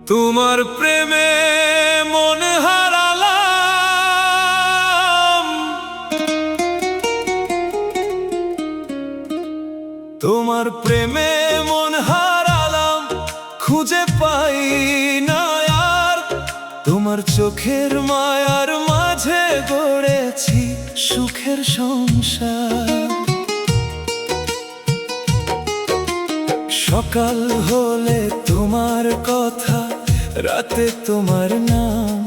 তোমার প্রেমে মন হারালাম, তোমার প্রেমে মন হারালাম, খুঁজে পাই না আর। তোমার চোখের মায়ার মাঝে গড়েছি সুখের সংসার। সকাল হলে তোমার কথা, রাতে তোমার নাম,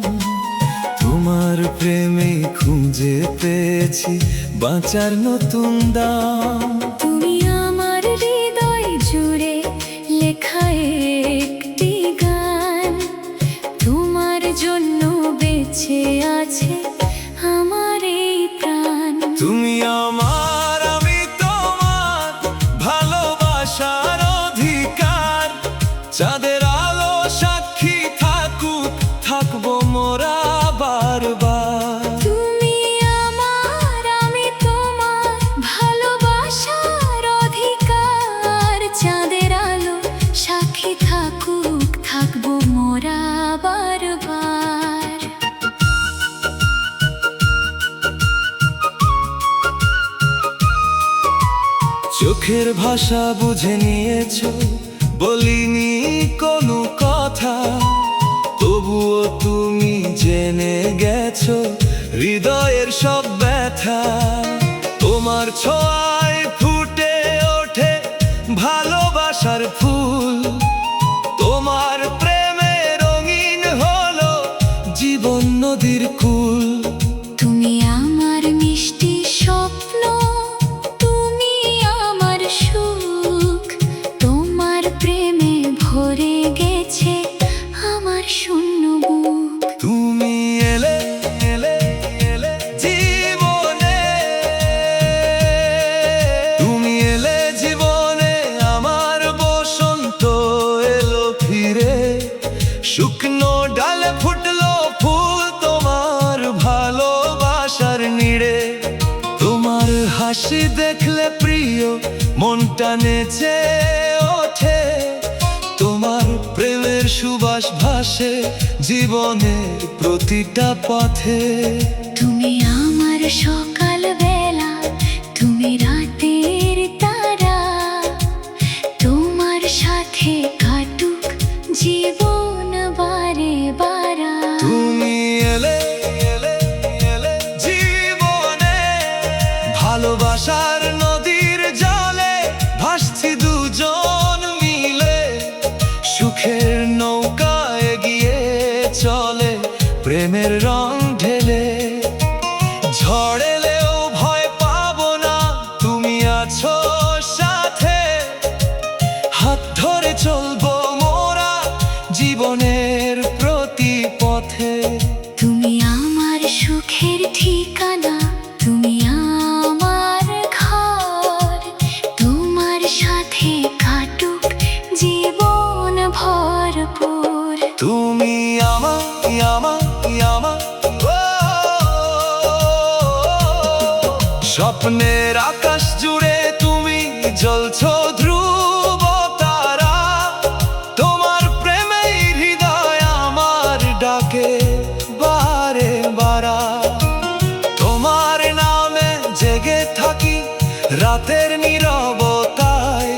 তোমার প্রেমে খুঁজে পেয়েছি বাঁচার নতুন দাম। তুমি আমার হৃদয় জুড়ে লেখা একটি গান, তোমার জন্য বেঁচে আছে আমার এই প্রাণ। তুমি আমার, আমি তোমার, ভালোবাসার অধিকার। চাঁদের আলো সাক্ষী থাকুক, থাকবো মোরা বারবার। তুমি আমার, আমি তোমার, ভালোবাসার অধিকার। চাঁদের আলো সাক্ষী থাকুক, থাকবো মোরা বারবার। চোখের ভাষা বুঝে নিয়েছো, বলিনি কোনো কথা, তবুও তুমি জেনে গেছো হৃদয়ের সব ব্যথা। তোমার ছোঁয়ায় ফুটে ওঠে ভালোবাসার ফুল, তোমার প্রেমে রঙিন হলো জীবন নদীর কুল। তুমি আমার মিষ্টি স্বপ্ন, তুমি আমার সুখ, তোমার প্রেমে ভরে গেছে আমার শূন্য বুক। তুমি এলে এলে এলে জীবনে, তুমি এলে জীবনে, আমার বসন্ত এলো ফিরে। শুকনো ডালে ফুটলো ফুল তোমার ভালোবাসার নিড়ে। তোমার হাসি দেখলে প্রিয় মনটা নেচে ওঠে, তোমার প্রেমের সুবাস ভাসে জীবনের প্রতিটা পথে। তুমি আমার সকাল বেলা, তুমি রাতের তারা, তোমার সাথে কাটুক জীবন বারে বারা। তুমি এলে এলে এলে জীবনে, ভালোবাসার নদীর জলে ভাসছি দুজন মিলে। সুখের নৌকা এগিয়ে চলে প্রেমের রং ঢেলে। ঝড় এলেও ভয় পাবো না, তুমি আছো সাথে। হাত ধরে চলবো মোরা জীবনের প্রতি পথে। তুমি আমার সুখের ঠিকানা, তুমি আমার ঘর, তোমার সাথে কাটুক জীবন ভরপুর। তুমি আমার আমার আমার স্বপ্নের আকাশ জুড়ে তুমি জ্বলছো ধ্রুব তারা। তোমার প্রেমেই হৃদয় আমার ডাকে বারে বারা। তোমার নামে জেগে থাকি রাতের নীরবতায়,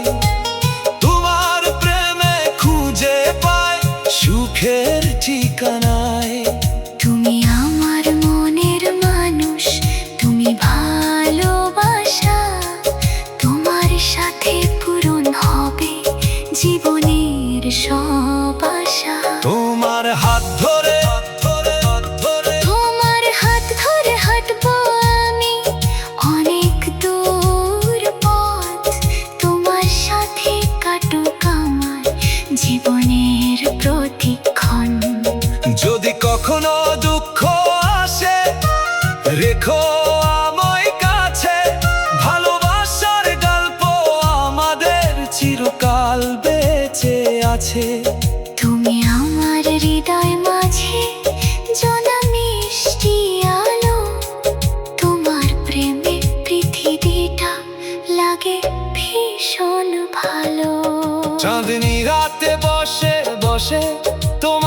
তোমার প্রেমে খুঁজে পাই সুখের ঠিকানায়। তুমি আমার মনের মানুষ, তুমি ভালোবাসা, তোমার সাথে পূরণ হবে জীবনের সব আশা। তোমার হাত ধরে তোমার হাত ধরে হাঁটবো আমি অনেক দূর পথ, তোমার সাথে কাটুক আমার জীবনের প্রতিক্ষণ। যদি কখনো দুঃখ আসে রেখো আমায় কাছে, ভালোবাসার গল্প আমাদের চিরকাল বেঁচে আছে। তুমি আমার হৃদয় মাঝে জোনা মিষ্টি আলো, তোমার প্রেমে পৃথিবীটা লাগে ভীষণ ভালো। চাঁদনি রাতে বসে বসে তোমার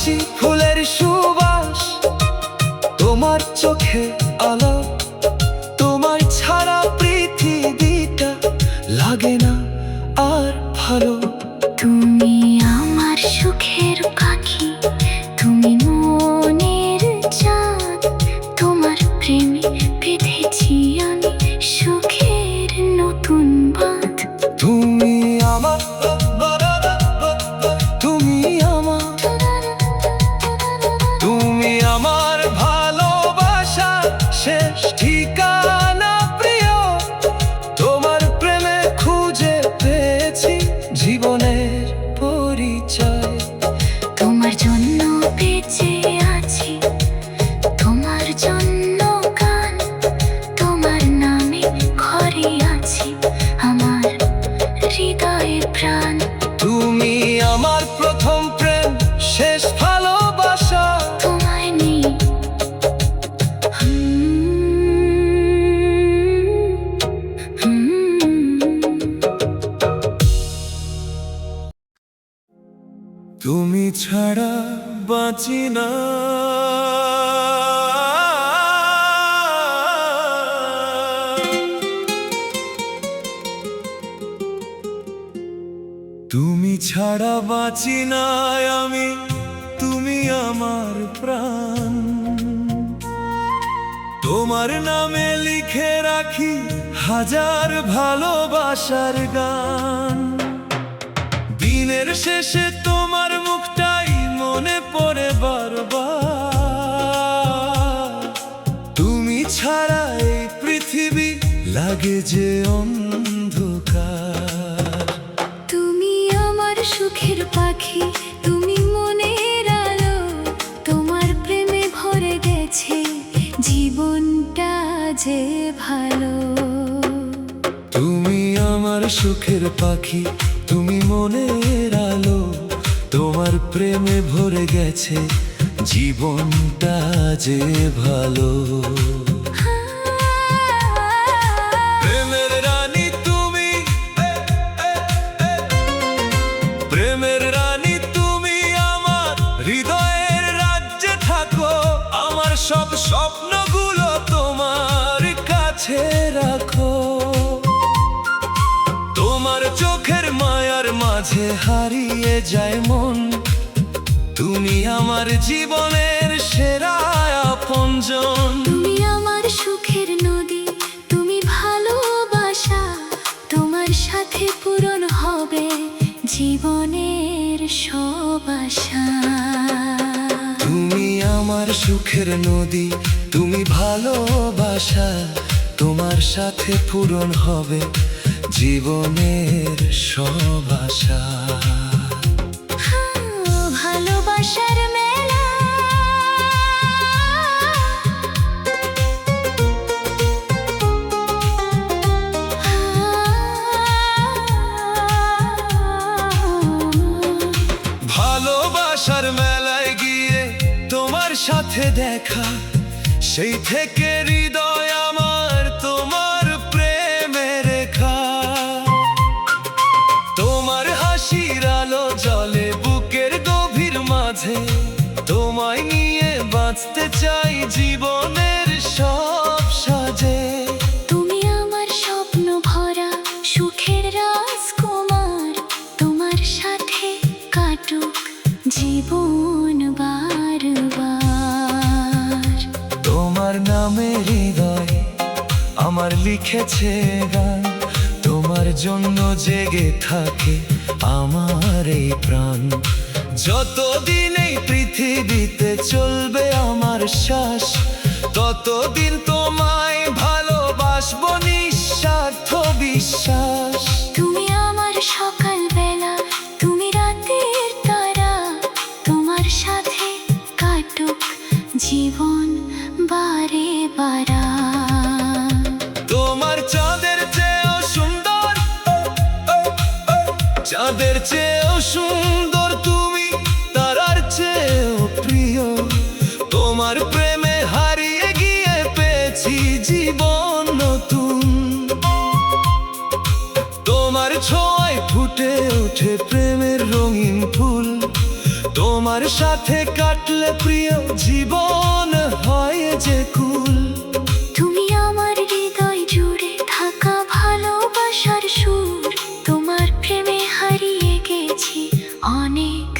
হাসি ফুলের সুবাস, তোমার চোখে আলো, তোমার ছাড়া পৃথিবীটা লাগে না আর ভালো। তুমি আমার সুখের পাখি, তুমি মনের চাঁদ, তোমার প্রেমে বেঁধেছি আমি সুখের নতুন বাঁধ। তুমি আমার, তুমি আমার, তুমি আমার ভালোবাসা শেষ ঠিকানা প্রিয়, তোমার প্রেমে খুঁজে পেয়েছি জীবনের পরিচয়। তোমার জন্য বেঁচে আছি, তোমার জন্য গান, তোমার নামে ঘরে আছি আমার হৃদয়ের প্রাণ। তুমি আমার প্রথম প্রেম, শেষ ভালোবাসা, তোমায় নেই তুমি ছাড়া বাঁচি না। তুমি ছাড়া বাঁচি না আমি, তুমি আমার প্রাণ। তোমার নামে লিখে রাখি হাজার ভালোবাসার গান। দিনের শেষে তোমার মুখটাই মনে পড়ে বারবার। তুমি ছাড়া এই পৃথিবী লাগে যে অন্ধকার। তুমি আমার সুখের পাখি, তুমি মনের আলো, তোমার প্রেমে ভরে গেছে জীবনটা যে ভালো। তুমি আমার সুখের পাখি, তুমি মনের আলো, তোমার প্রেমে ভরে গেছে জীবনটা যে ভালো। প্রেমের রানী তুমি, প্রেমের রানী তুমি আমার হৃদয়ের রাজ্যে থাকো। আমার সব স্বপ্নগুলো তোমার কাছে রাখো। তোমার চোখের মায়ার মাঝে হারিয়ে যায় মন। তুমি আমার জীবনের সেরা আপনজন। তুমি আমার সুখের নদী, তুমি ভালোবাসা, তোমার সাথে পূরণ হবে জীবনের সব আশা। তুমি আমার সুখের নদী, তুমি ভালোবাসা, তোমার সাথে পূরণ হবে জীবনের সব আশা। ভালোবাসার মেলা, ভালোবাসার মেলায় গিয়ে তোমার সাথে দেখা, সেই থেকে হৃদয় আমার তোমার প্রেমে রেখা। তোমার হাসির আলো জ্বলে বুকের গভীর মাঝে, তোমায় নিয়ে বাঁচতে চাই জীবনের সব সাজে। তুমি আমার স্বপ্ন ভরা সুখের রাজকুমার, তোমার সাথে কাটুক জীবন বারবার। তোমার নামে হৃদয় আমার লিখেছে গান, তোমার জন্য জেগে থাকে আমার এই প্রাণ। যতদিন এই পৃথিবীতে চলবে আমার শ্বাস, ততদিন তোমায় ভালোবাসবো নিঃস্বার্থ বিশ্বাস। তুমি আমার সকাল বেলা, তুমি রাতের তারা, তোমার সাথে কাটুক জীবন বারে বারা। তোমার চাঁদের চেয়েও সুন্দর, চাঁদের চেয়েও সুন্দর তুমি, তারার চেয়েও প্রিয়। তোমার প্রেমে হারিয়ে গিয়ে পেয়েছি জীবন নতুন। তোমার ছোঁয়ায় ফুটে ওঠে প্রেমের রঙিন ফুল, তোমার সাথে কাটলে প্রিয় জীবন হয় যে কুল। তুমি আমার হৃদয় জুড়ে থাকা ভালোবাসার সুর, তোমার প্রেমে হারিয়ে গেছি অনেক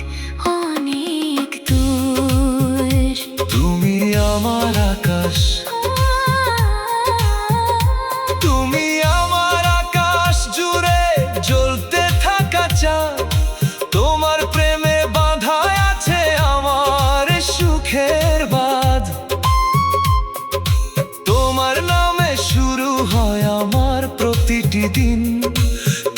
অনেক দূর। তুমি আমার আকাশ, তুমি আমার আকাশ জুড়ে জ্বলতে থাকা চাঁদ। তোমার প্রেমে বাঁধা আছে আমার সুখের বাঁধ। তোমার নামে শুরু হয় আমার প্রতিটি দিন।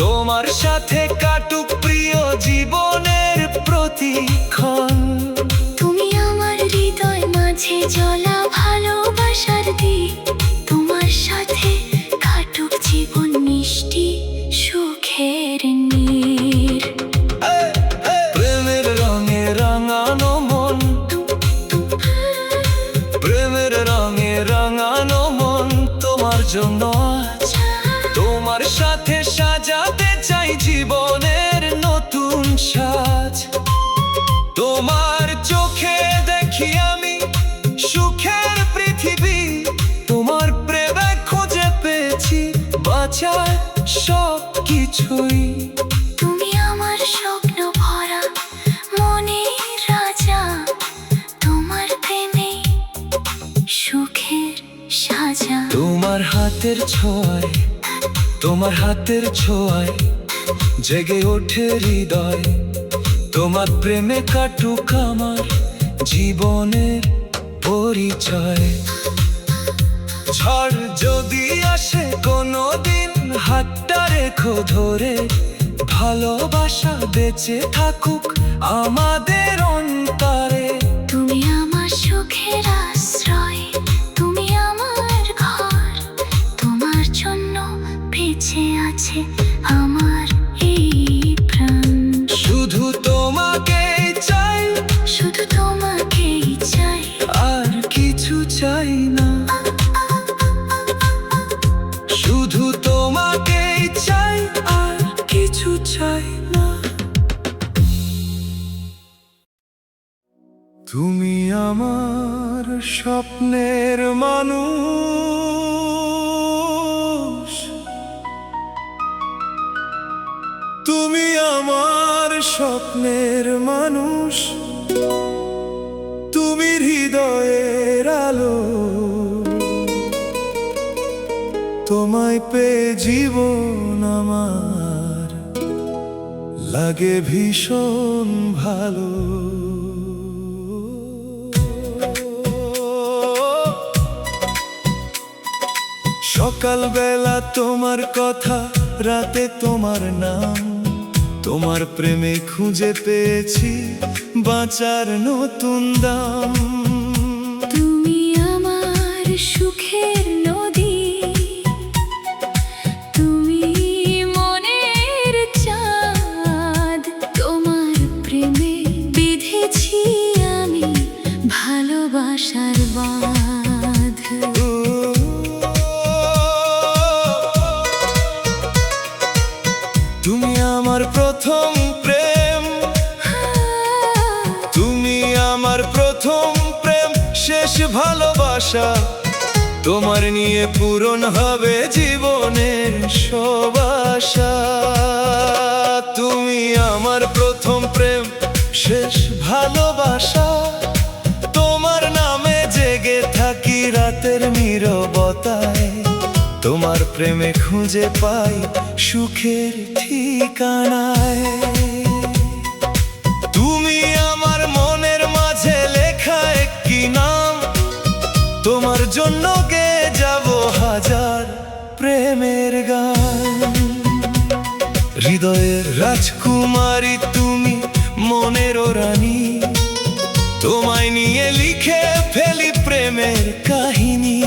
তোমার সাথে কাটুক প্রিয় জীবনের প্রতিক্ষণ। তুমি আমার হৃদয় মাঝে জ্বলা ভালোবাসার দ্বীপ, তোমার সাথে কাটুক জীবন মিষ্টি সুখের নীর। প্রেমের রঙে রাঙানো মন, প্রেমের রঙে রাঙানো মন তোমার জন্য আজ। তোমার সাথে সাজাতে চাই জীবনের নতুন সাজ। তোমার চোখে দেখি আমি সুখের পৃথিবী। তোমার প্রেমে খুঁজে পেয়েছি বাঁচার সব কিছুই। তুমি আমার স্বপ্ন ভরা মনের রাজা, তোমার প্রেমে সুখের সাজা। তোমার হাতের ছোঁয়ায়, তোমার হাতের ছোঁয়ায় জেগে ওঠে হৃদয়। তোমার প্রেমে কাটুক আমার জীবনের পরিচয়। ঝড় যদি আসে কোনো দিন হাতটা রেখো ধরে। ভালোবাসা বেঁচে থাকুক আমাদের অন্তরে। তুমি আমার সুখের আশ্রয়, তুমি আমার ঘর, তোমার জন্য বেঁচে আছে আমার এই প্রাণ। শুধু তোমাকেই চাই, শুধু তোমাকেই চাই, আর কিছু চাই না। শুধু তোমাকেই চাই, আর কিছু চাই না। তুমি আমার স্বপ্নের মানুষ, তুমি আমার স্বপ্নের মানুষ। তুমি হৃদয়ের আলো, তোমায় পেয়ে জীবন আমার লাগে ভীষণ ভালো। সকালবেলা তোমার কথা, রাতে তোমার নাম। তোমার প্রেমে খুঁজে পেয়েছি বাঁচার নতুন দাম। তুমি আমার সুখের নদী, তুমি মনের চাঁদ। তোমার প্রেমে বেঁধেছি আমি ভালোবাসার বাঁধ। তুমি আমার প্রথম প্রেম, তুমি আমার প্রথম প্রেম, শেষ ভালোবাসা। তোমার নিয়ে পূরণ হবে জীবনের সব আশা। তুমি আমার প্রথম প্রেম, শেষ ভালোবাসা। তোমার নামে জেগে থাকি রাতের নীরবতায়। তোমার প্রেমে খুঁজে পাই সুখের ঠিকানায়। তুমি আমার মনের মাঝে লেখা একটি নাম। তোমার জন্য গেয়ে যাব হাজার প্রেমের গান। হৃদয়ের রাজকুমারী তুমি, মনের রানী। তোমায় নিয়ে লিখে ফেলি প্রেমের কাহিনী।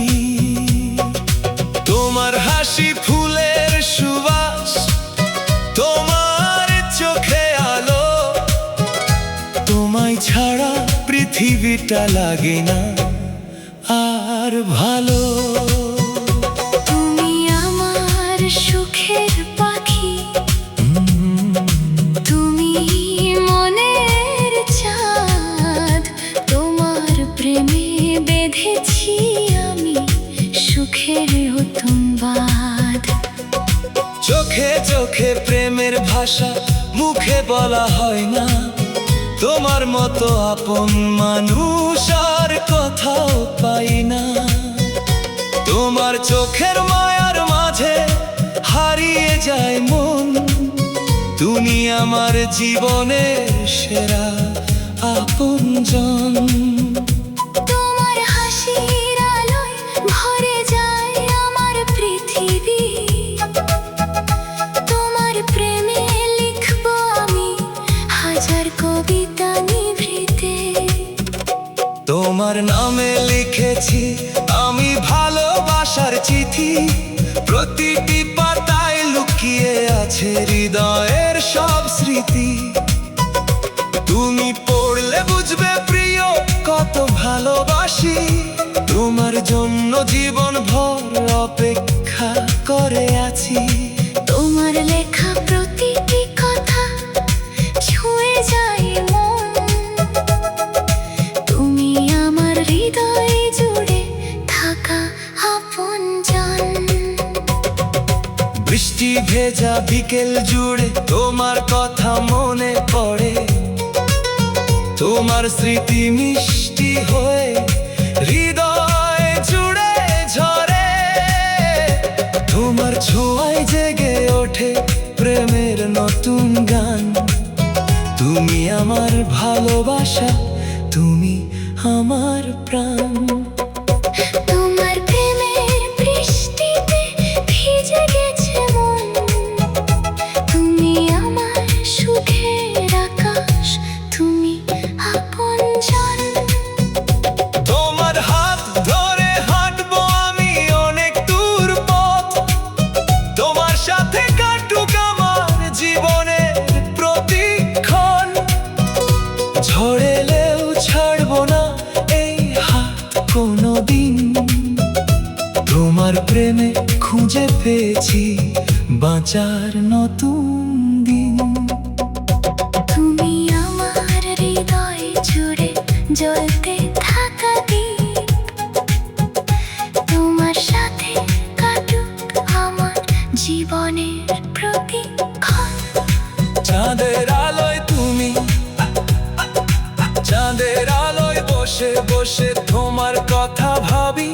তোমার হাসি ফুলের সুবাস, তোমার চোখে আলো। তোমায় ছাড়া পৃথিবীটা লাগে না আর ভালো। তুমি আমার সুখের পাখি, তুমি মনের চাঁদ। ভালোবাসা মুখে বলা হয় না, তোমার মতো আপন মানুষ আর কোথাও পাই না। তোমার চোখের মায়ার মাঝে হারিয়ে যায় মন, তুমি আমার জীবনের সেরা আপনজন। তোমার হাসির আলোয় ভরে যায় আমার পৃথিবী, তোমার প্রেমে লিখবো আমি হাজার কবিতা নিভৃতে। তোমার নামে লিখেছি আমি ভালোবাসার চিঠি, প্রতিটি পাতায় লুকিয়ে আছে হৃদয়ের সব স্মৃতি। তুমি পড়লে বুঝবে প্রিয় কত ভালোবাসি, তোমার জন্য জীবন ভর অপেক্ষা করে আছি। তোমার লেখা প্রতিটি কথা ছুঁয়ে যায় মন, তুমি আমার হৃদয়ে জুড়ে থাকা আপনজন। বৃষ্টি ভেজা বিকেল জুড়ে তোমার কথা মনে পড়ে, তোমার স্মৃতি মিষ্টি হয়ে হৃদয় জুড়ে ঝরে। তোমার ছোঁয়ায় জেগে ওঠে প্রেমের নতুন গান, তুমি আমার ভালোবাসা, তুমি আমার প্রাণ। তোমার প্রেমের বৃষ্টিতে ভিজে গেছে মন, তুমি আমার সুখের আকাশ, তুমি আপনজন। তোমার হাত ধরে হাঁটবো আমি অনেক দূর পথ, তোমার সাথে কাটুক আমার জীবনের প্রতিক্ষণ। ঝড় এলেও ছাড়বো না এই হাত কোনোদিন, তোমার প্রেমে খুঁজে পেয়েছি বাঁচার নতুন দিন। তুমি আমার হৃদয় জুড়ে জ্বলতে থাকা দীপ, তোমার সাথে কাটুক আমার জীবনের প্রতিক্ষণ। চাঁদের আলোয় তুমি, চাঁদের আলোয় বসে বসে তোমার কথা ভাবি,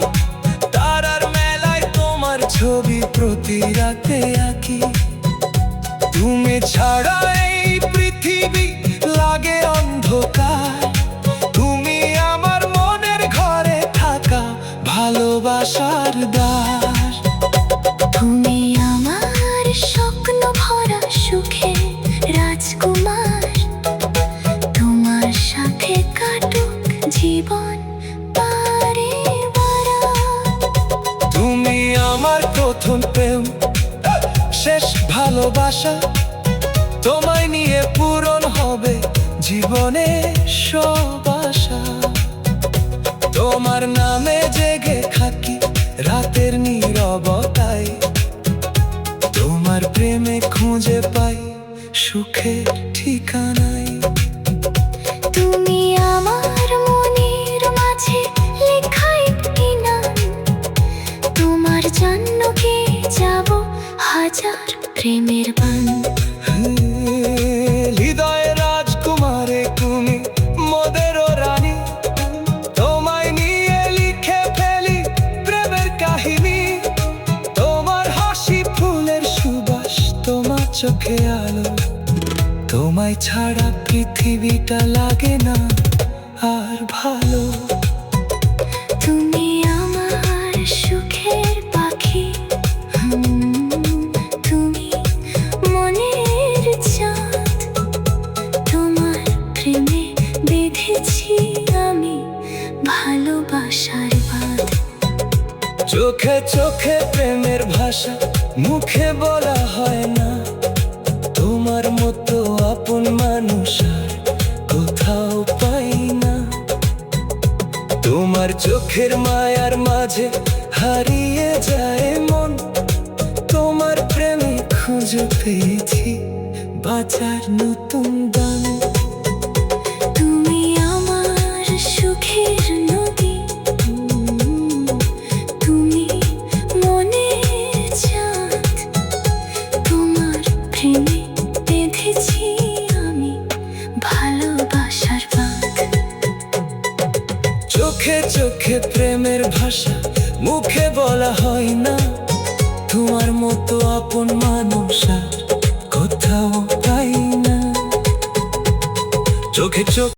তারার মেলায় তোমার ছবি প্রতি রাতে আঁকি। তুমি ছাড়া এই পৃথিবী লাগে অন্ধকার, তুমি আমার মনের ঘরে থাকা ভালোবাসার দ্বার। তুমি আমার স্বপ্ন ভরা সুখে রাজকুমার, তোমার সাথে কাটুক জীবন বারে বারা। তুমি আমার প্রথম প্রেম, শেষ ভালোবাসা, তোমায় নিয়ে পূরণ হবে জীবনের সব আশা। তোমার নামে জেগে থাকি রাতের নীরবতায়, তোমার প্রেমে খুঁজে পাই সুখের ঠিকানায়। তুমি আমার মনের মাঝে লেখা একটি নাম, তোমার জন্য গেয়ে যাব হাজার প্রেমের গান। হৃদয়ে রাজকুমারে তুমি মোদের রানী, তোমায় নিয়ে লিখে ফেলি প্রেমের কাহিনী। তোমার হাসি ফুলের সুবাস, তোমার চোখে আলো, তোমায় ছাড়া পৃথিবীটা লাগে না আর ভালো। তুমি আমার সুখের পাখি, তুমি মনের চাঁদ, তোমার প্রেমে বেঁধেছি আমি ভালোবাসার বাঁধ। চোখে চোখে প্রেমের ভাষা মুখে বলা হয় না, তোমার মতো আপন মানুষ আর কোথাও পাই না। তোমার চোখের মায়ার মাঝে হারিয়ে যায় মন, তোমার প্রেমে খুঁজে পেয়েছি বাঁচার নতুন দান। তুমি আমার সুখের নদী, তুমি মনের চাঁদ, তোমার প্রেমে চোখে চোখে প্রেমের ভাষা মুখে বলা হয় না, তোমার মতো আপন মানুষ আর